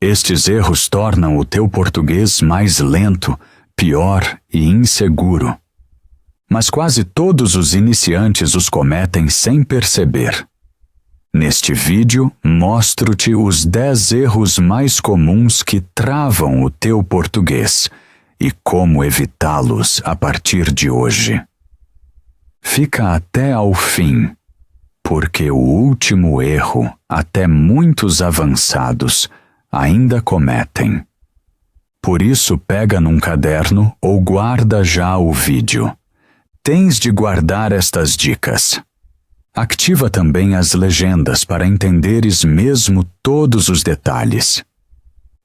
Estes erros tornam o teu português mais lento, pior e inseguro. Mas quase todos os iniciantes os cometem sem perceber. Neste vídeo, mostro-te os 10 erros mais comuns que travam o teu português e como evitá-los a partir de hoje. Fica até ao fim, porque o último erro, até muitos avançados, ainda cometem. Por isso, pega num caderno ou guarda já o vídeo. Tens de guardar estas dicas. Ativa também as legendas para entenderes mesmo todos os detalhes.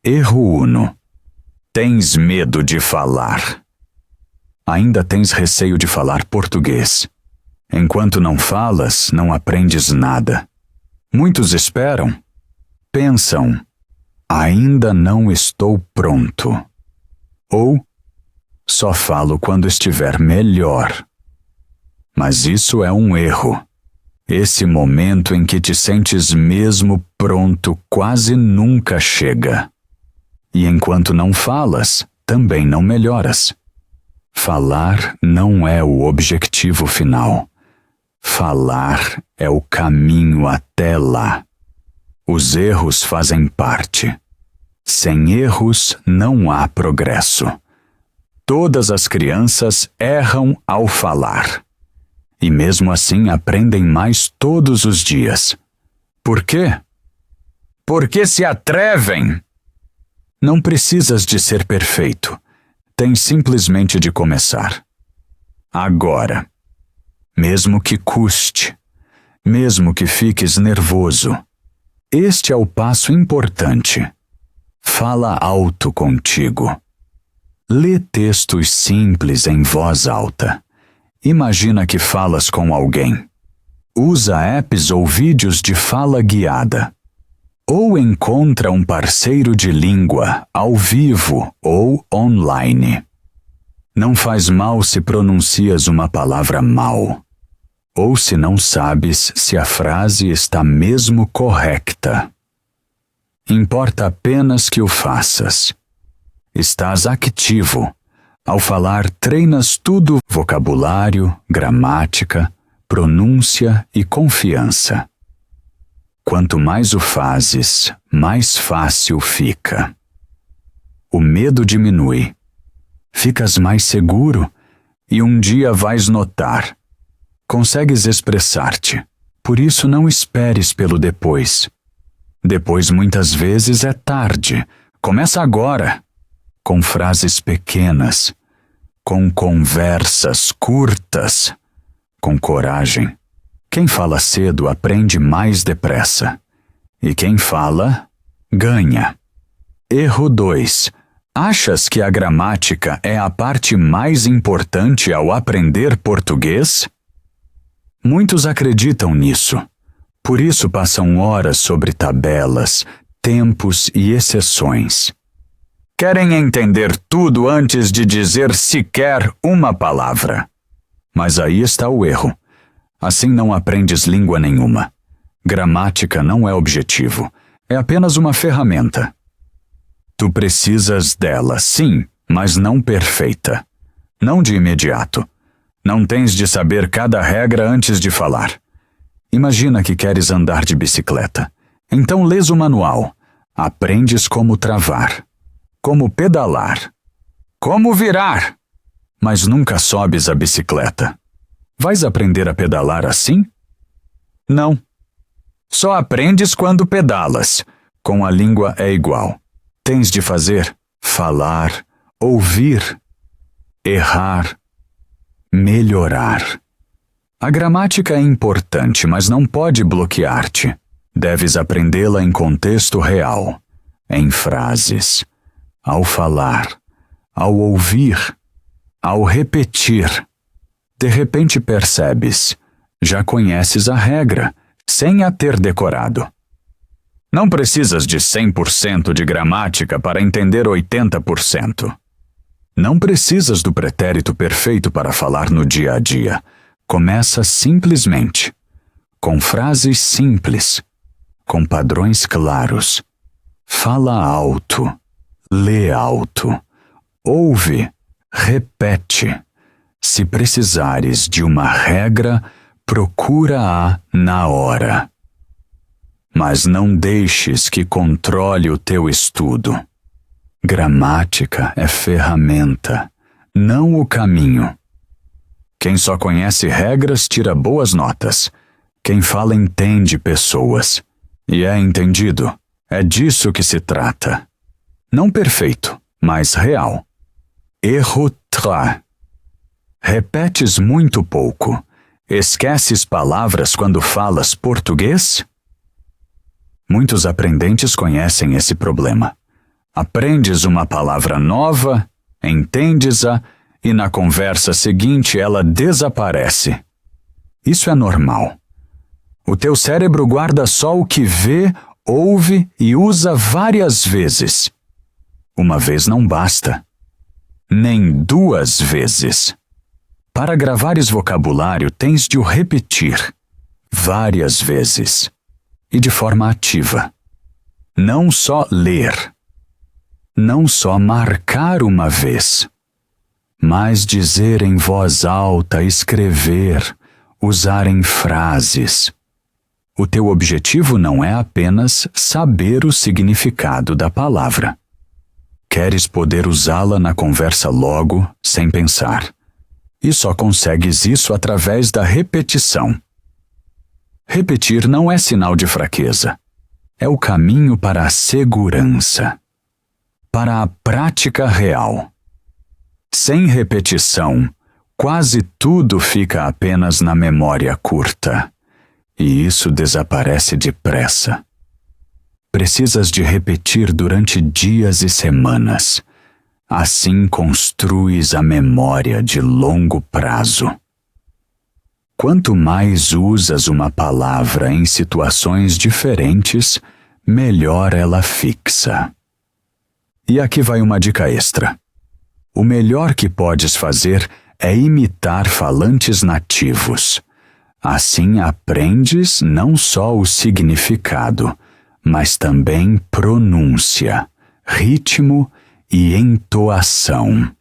Erro 1. Tens medo de falar. Ainda tens receio de falar português. Enquanto não falas, não aprendes nada. Muitos esperam, pensam, ainda não estou pronto. Ou, só falo quando estiver melhor. Mas isso é um erro. Esse momento em que te sentes mesmo pronto quase nunca chega. E enquanto não falas, também não melhoras. Falar não é o objetivo final. Falar é o caminho até lá. Os erros fazem parte. Sem erros não há progresso. Todas as crianças erram ao falar. E mesmo assim aprendem mais todos os dias. Por quê? Porque se atrevem. Não precisas de ser perfeito. Tens simplesmente de começar. Agora. Mesmo que custe. Mesmo que fiques nervoso. Este é o passo importante. Fala alto contigo. Lê textos simples em voz alta. Imagina que falas com alguém. Usa apps ou vídeos de fala guiada. Ou encontra um parceiro de língua, ao vivo ou online. Não faz mal se pronuncias uma palavra mal. Ou se não sabes se a frase está mesmo correta. Importa apenas que o faças. Estás ativo. Ao falar, treinas tudo: vocabulário, gramática, pronúncia e confiança. Quanto mais o fazes, mais fácil fica. O medo diminui. Ficas mais seguro e um dia vais notar. Consegues expressar-te. Por isso não esperes pelo depois. Depois muitas vezes é tarde. Começa agora. Com frases pequenas. Com conversas curtas. Com coragem. Quem fala cedo aprende mais depressa. E quem fala, ganha. Erro 2. Achas que a gramática é a parte mais importante ao aprender português? Muitos acreditam nisso. Por isso passam horas sobre tabelas, tempos e exceções. Querem entender tudo antes de dizer sequer uma palavra. Mas aí está o erro. Assim não aprendes língua nenhuma. Gramática não é objetivo, é apenas uma ferramenta. Tu precisas dela, sim, mas não perfeita. Não de imediato. Não tens de saber cada regra antes de falar. Imagina que queres andar de bicicleta. Então lês o manual. Aprendes como travar, como pedalar, como virar. Mas nunca sobes a bicicleta. Vais aprender a pedalar assim? Não. Só aprendes quando pedalas. Com a língua é igual. Tens de fazer, falar, ouvir, errar, melhorar. A gramática é importante, mas não pode bloquear-te. Deves aprendê-la em contexto real, em frases, ao falar, ao ouvir, ao repetir. De repente percebes, já conheces a regra, sem a ter decorado. Não precisas de 100% de gramática para entender 80%. Não precisas do pretérito perfeito para falar no dia a dia. Começa simplesmente, com frases simples, com padrões claros. Fala alto, lê alto, ouve, repete. Se precisares de uma regra, procura-a na hora. Mas não deixes que controle o teu estudo. Gramática é ferramenta, não o caminho. Quem só conhece regras tira boas notas. Quem fala entende pessoas. E é entendido. É disso que se trata. Não perfeito, mas real. Erro tra. Repetes muito pouco. Esqueces palavras quando falas português? Muitos aprendentes conhecem esse problema. Aprendes uma palavra nova, entendes-a e na conversa seguinte ela desaparece. Isso é normal. O teu cérebro guarda só o que vê, ouve e usa várias vezes. Uma vez não basta. Nem 2 vezes. Para gravares vocabulário, tens de o repetir várias vezes e de forma ativa. Não só ler, não só marcar uma vez, mas dizer em voz alta, escrever, usar em frases. O teu objetivo não é apenas saber o significado da palavra. Queres poder usá-la na conversa logo, sem pensar. E só consegues isso através da repetição. Repetir não é sinal de fraqueza. É o caminho para a segurança, para a prática real. Sem repetição, quase tudo fica apenas na memória curta, e isso desaparece depressa. Precisas de repetir durante dias e semanas. Assim construis a memória de longo prazo. Quanto mais usas uma palavra em situações diferentes, melhor ela fixa. E aqui vai uma dica extra. O melhor que podes fazer é imitar falantes nativos. Assim aprendes não só o significado, mas também pronúncia, ritmo e entoação.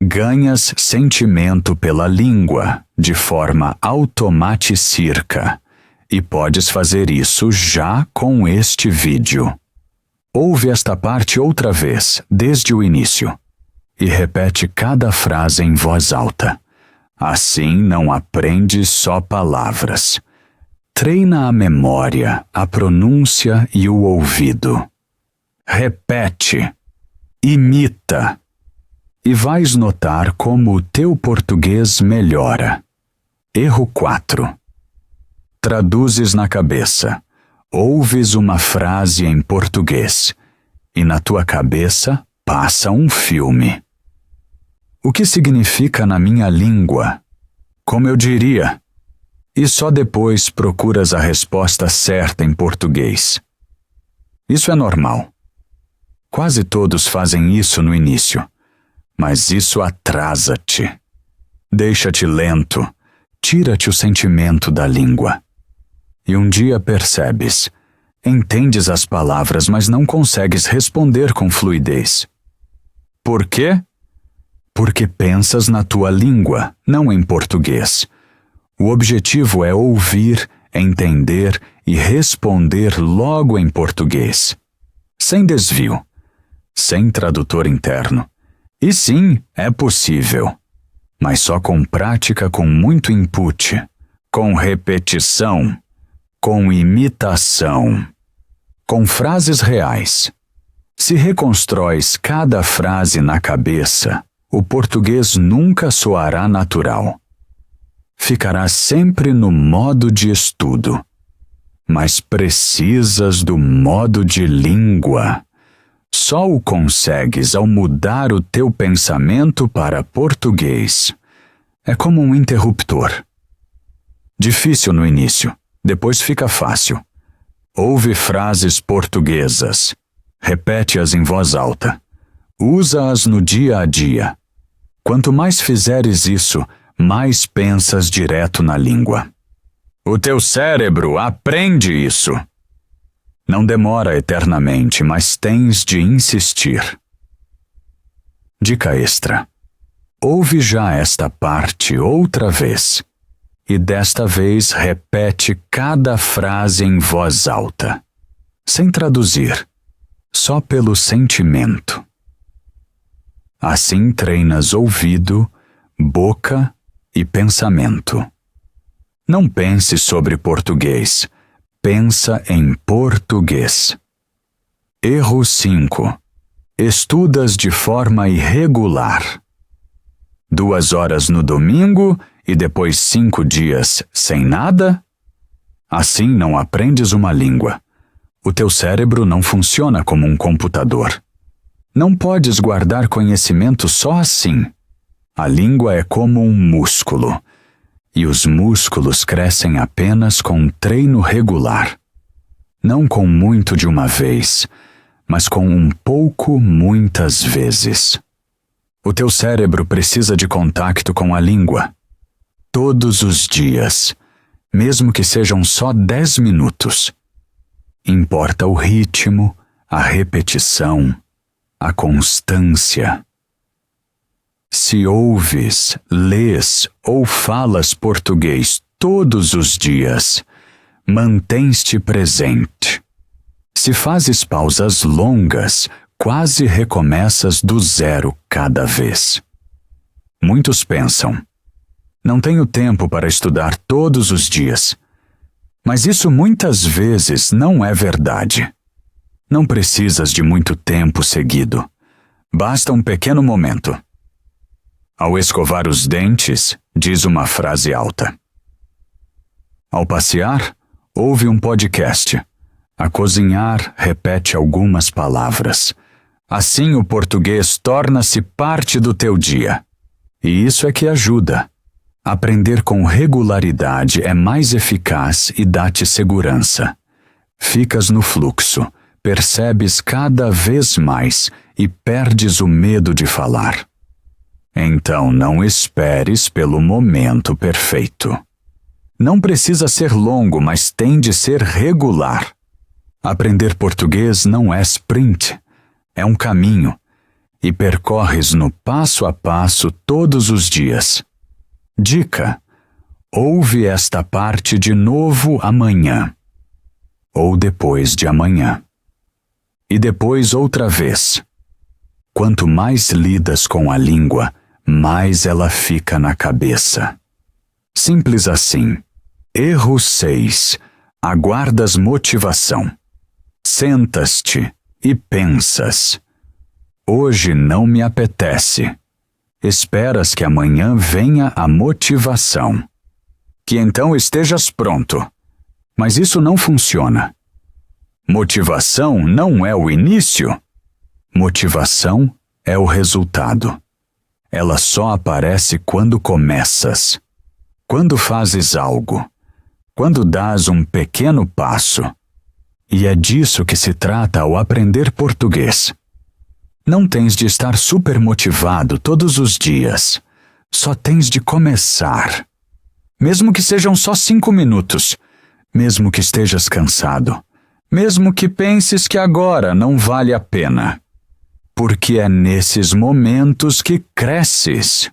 Ganhas sentimento pela língua de forma automaticirca e podes fazer isso já com este vídeo. Ouve esta parte outra vez, desde o início, e repete cada frase em voz alta. Assim não aprendes só palavras. Treina a memória, a pronúncia e o ouvido. Repete, imita, e vais notar como o teu português melhora. Erro 4. Traduzes na cabeça. Ouves uma frase em português e na tua cabeça passa um filme. O que significa na minha língua? Como eu diria? E só depois procuras a resposta certa em português. Isso é normal. Quase todos fazem isso no início, mas isso atrasa-te. Deixa-te lento, tira-te o sentimento da língua. E um dia percebes, entendes as palavras, mas não consegues responder com fluidez. Por quê? Porque pensas na tua língua, não em português. O objetivo é ouvir, entender e responder logo em português. Sem desvio, sem tradutor interno. E sim, é possível. Mas só com prática, com muito input, com repetição, com imitação, com frases reais. Se reconstróis cada frase na cabeça, o português nunca soará natural. Ficará sempre no modo de estudo. Mas precisas do modo de língua. Só o consegues ao mudar o teu pensamento para português. É como um interruptor. Difícil no início, depois fica fácil. Ouve frases portuguesas. Repete-as em voz alta. Usa-as no dia a dia. Quanto mais fizeres isso, mais pensas direto na língua. O teu cérebro aprende isso. Não demora eternamente, mas tens de insistir. Dica extra. Ouve já esta parte outra vez, e desta vez repete cada frase em voz alta, sem traduzir, só pelo sentimento. Assim treinas ouvido, boca e pensamento. Não pense sobre português, pensa em português. Erro 5. Estudas de forma irregular. 2 horas no domingo e depois 5 dias sem nada? Assim não aprendes uma língua. O teu cérebro não funciona como um computador. Não podes guardar conhecimento só assim. A língua é como um músculo, e os músculos crescem apenas com treino regular. Não com muito de uma vez, mas com um pouco muitas vezes. O teu cérebro precisa de contato com a língua. Todos os dias, mesmo que sejam só 10 minutos. Importa o ritmo, a repetição, a constância. Se ouves, lês ou falas português todos os dias, mantens-te presente. Se fazes pausas longas, quase recomeças do zero cada vez. Muitos pensam: não tenho tempo para estudar todos os dias. Mas isso muitas vezes não é verdade. Não precisas de muito tempo seguido. Basta um pequeno momento. Ao escovar os dentes, diz uma frase alta. Ao passear, ouve um podcast. A cozinhar, repete algumas palavras. Assim o português torna-se parte do teu dia. E isso é que ajuda. Aprender com regularidade é mais eficaz e dá-te segurança. Ficas no fluxo, percebes cada vez mais e perdes o medo de falar. Então não esperes pelo momento perfeito. Não precisa ser longo, mas tem de ser regular. Aprender português não é sprint, é um caminho, e percorres no passo a passo todos os dias. Dica: ouve esta parte de novo amanhã, ou depois de amanhã, e depois outra vez. Quanto mais lidas com a língua, mais ela fica na cabeça. Simples assim. Erro 6. Aguardas motivação. Sentas-te e pensas: hoje não me apetece. Esperas que amanhã venha a motivação. Que então estejas pronto. Mas isso não funciona. Motivação não é o início. Motivação é o resultado. Ela só aparece quando começas. Quando fazes algo. Quando dás um pequeno passo. E é disso que se trata ao aprender português. Não tens de estar super motivado todos os dias. Só tens de começar. Mesmo que sejam só 5 minutos. Mesmo que estejas cansado. Mesmo que penses que agora não vale a pena. Porque é nesses momentos que cresces.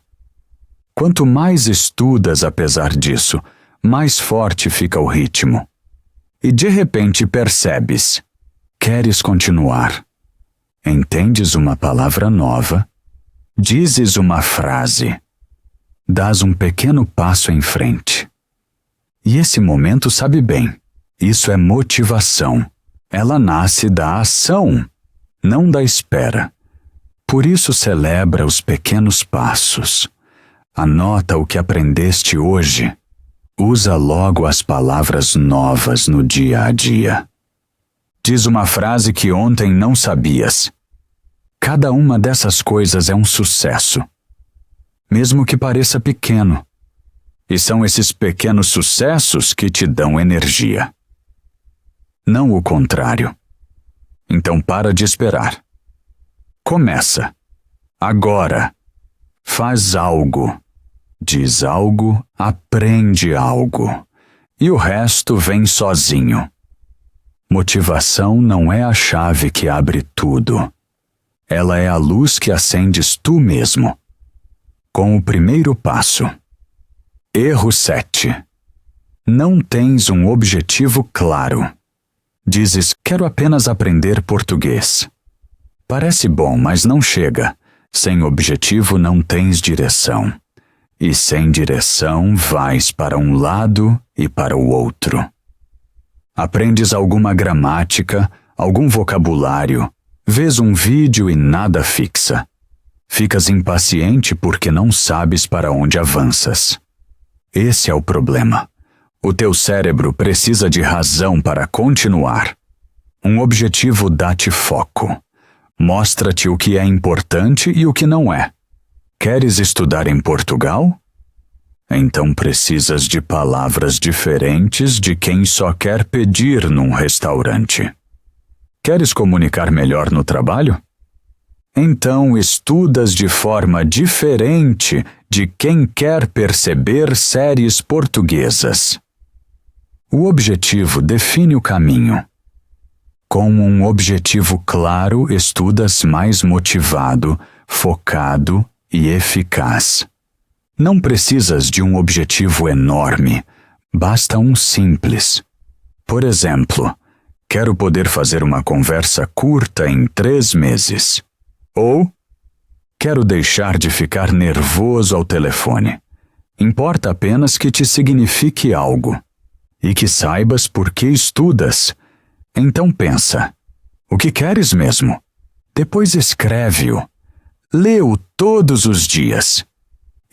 Quanto mais estudas apesar disso, mais forte fica o ritmo. E de repente percebes: queres continuar. Entendes uma palavra nova, dizes uma frase, dás um pequeno passo em frente. E esse momento sabe bem, isso é motivação. Ela nasce da ação, não da espera. Por isso celebra os pequenos passos. Anota o que aprendeste hoje. Usa logo as palavras novas no dia a dia. Diz uma frase que ontem não sabias. Cada uma dessas coisas é um sucesso, mesmo que pareça pequeno. E são esses pequenos sucessos que te dão energia. Não o contrário. Então para de esperar. Começa. Agora. Faz algo. Diz algo, aprende algo. E o resto vem sozinho. Motivação não é a chave que abre tudo. Ela é a luz que acendes tu mesmo. Com o primeiro passo. Erro 7. Não tens um objetivo claro. Dizes, quero apenas aprender português. Parece bom, mas não chega. Sem objetivo não tens direção. E sem direção vais para um lado e para o outro. Aprendes alguma gramática, algum vocabulário, vês um vídeo e nada fixa. Ficas impaciente porque não sabes para onde avanças. Esse é o problema. O teu cérebro precisa de razão para continuar. Um objetivo dá-te foco. Mostra-te o que é importante e o que não é. Queres estudar em Portugal? Então precisas de palavras diferentes de quem só quer pedir num restaurante. Queres comunicar melhor no trabalho? Então estudas de forma diferente de quem quer perceber séries portuguesas. O objetivo define o caminho. Com um objetivo claro, estudas mais motivado, focado e eficaz. Não precisas de um objetivo enorme, basta um simples. Por exemplo, quero poder fazer uma conversa curta em 3 meses. Ou, quero deixar de ficar nervoso ao telefone. Importa apenas que te signifique algo. E que saibas por que estudas. Então pensa, o que queres mesmo? Depois escreve-o. Lê-o todos os dias.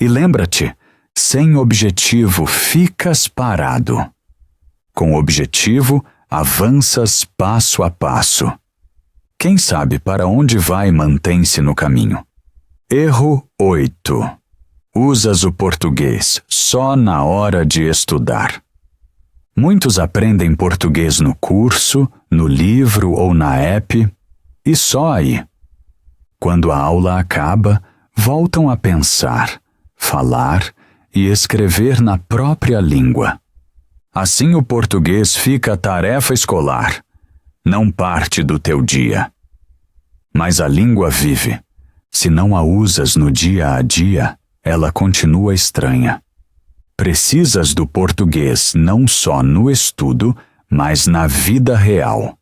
E lembra-te, sem objetivo ficas parado. Com objetivo, avanças passo a passo. Quem sabe para onde vai mantém-se no caminho. Erro 8. Usas o português só na hora de estudar. Muitos aprendem português no curso, no livro ou na app, e só aí. Quando a aula acaba, voltam a pensar, falar e escrever na própria língua. Assim o português fica tarefa escolar, não parte do teu dia. Mas a língua vive. Se não a usas no dia a dia, ela continua estranha. Precisas do português não só no estudo, mas na vida real.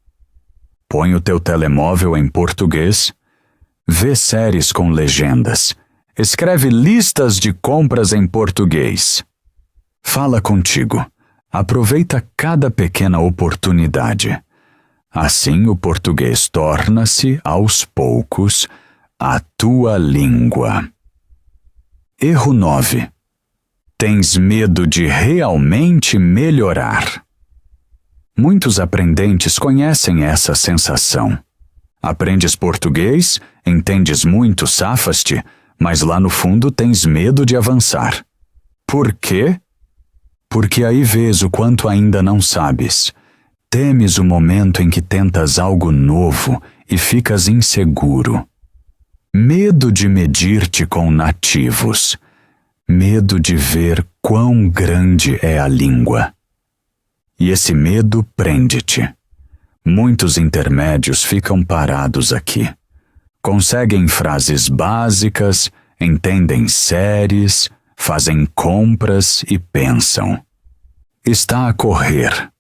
Põe o teu telemóvel em português, vê séries com legendas, escreve listas de compras em português. Fala contigo. Aproveita cada pequena oportunidade. Assim o português torna-se, aos poucos, a tua língua. Erro 9. Tens medo de realmente melhorar. Muitos aprendentes conhecem essa sensação. Aprendes português, entendes muito, safas-te, mas lá no fundo tens medo de avançar. Por quê? Porque aí vês o quanto ainda não sabes. Temes o momento em que tentas algo novo e ficas inseguro. Medo de medir-te com nativos. Medo de ver quão grande é a língua. E esse medo prende-te. Muitos intermédios ficam parados aqui. Conseguem frases básicas, entendem séries, fazem compras e pensam. Está a correr.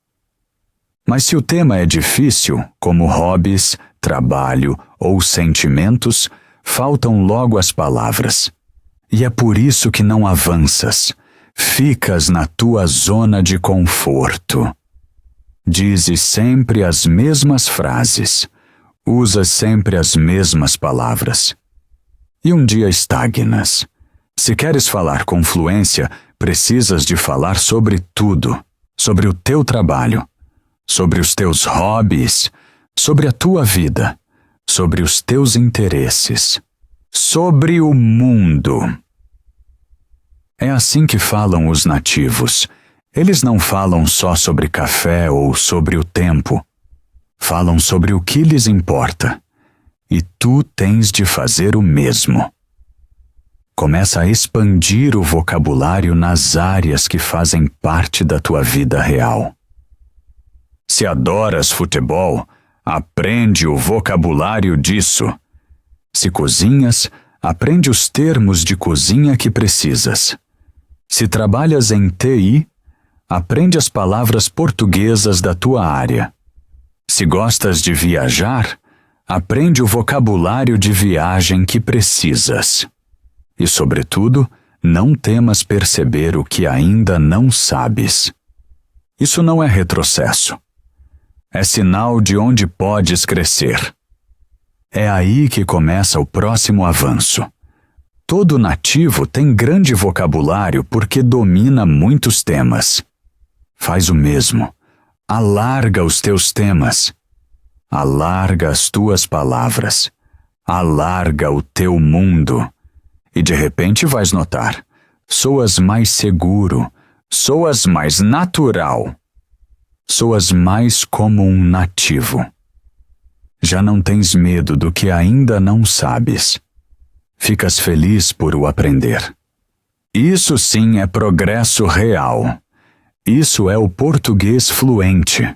Mas se o tema é difícil, como hobbies, trabalho ou sentimentos, faltam logo as palavras. E é por isso que não avanças. Ficas na tua zona de conforto. Dizes sempre as mesmas frases. Usas sempre as mesmas palavras. E um dia estagnas. Se queres falar com fluência, precisas de falar sobre tudo. Sobre o teu trabalho. Sobre os teus hobbies. Sobre a tua vida. Sobre os teus interesses. Sobre o mundo. É assim que falam os nativos. Eles não falam só sobre café ou sobre o tempo. Falam sobre o que lhes importa. E tu tens de fazer o mesmo. Começa a expandir o vocabulário nas áreas que fazem parte da tua vida real. Se adoras futebol, aprende o vocabulário disso. Se cozinhas, aprende os termos de cozinha que precisas. Se trabalhas em TI, aprende as palavras portuguesas da tua área. Se gostas de viajar, aprende o vocabulário de viagem que precisas. E, sobretudo, não temas perceber o que ainda não sabes. Isso não é retrocesso. É sinal de onde podes crescer. É aí que começa o próximo avanço. Todo nativo tem grande vocabulário porque domina muitos temas. Faz o mesmo. Alarga os teus temas. Alarga as tuas palavras. Alarga o teu mundo. E de repente vais notar, soas mais seguro, soas mais natural. Soas mais como um nativo. Já não tens medo do que ainda não sabes. Ficas feliz por o aprender. Isso sim é progresso real. Isso é o português fluente.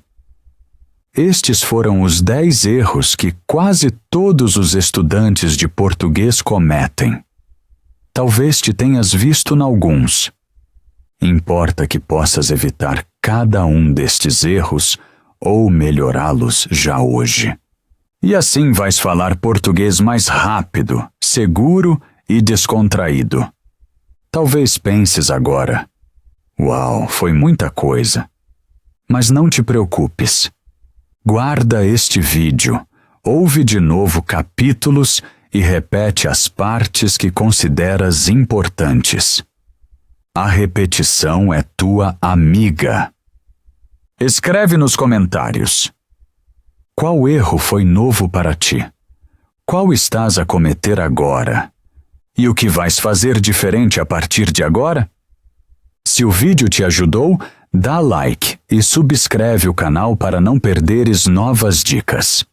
Estes foram os 10 erros que quase todos os estudantes de português cometem. Talvez te tenhas visto em alguns. Importa que possas evitar cada um destes erros ou melhorá-los já hoje. E assim vais falar português mais rápido, seguro e descontraído. Talvez penses agora: uau, foi muita coisa. Mas não te preocupes. Guarda este vídeo, ouve de novo capítulos e repete as partes que consideras importantes. A repetição é tua amiga. Escreve nos comentários. Qual erro foi novo para ti? Qual estás a cometer agora? E o que vais fazer diferente a partir de agora? Se o vídeo te ajudou, dá like e subscreve o canal para não perderes novas dicas.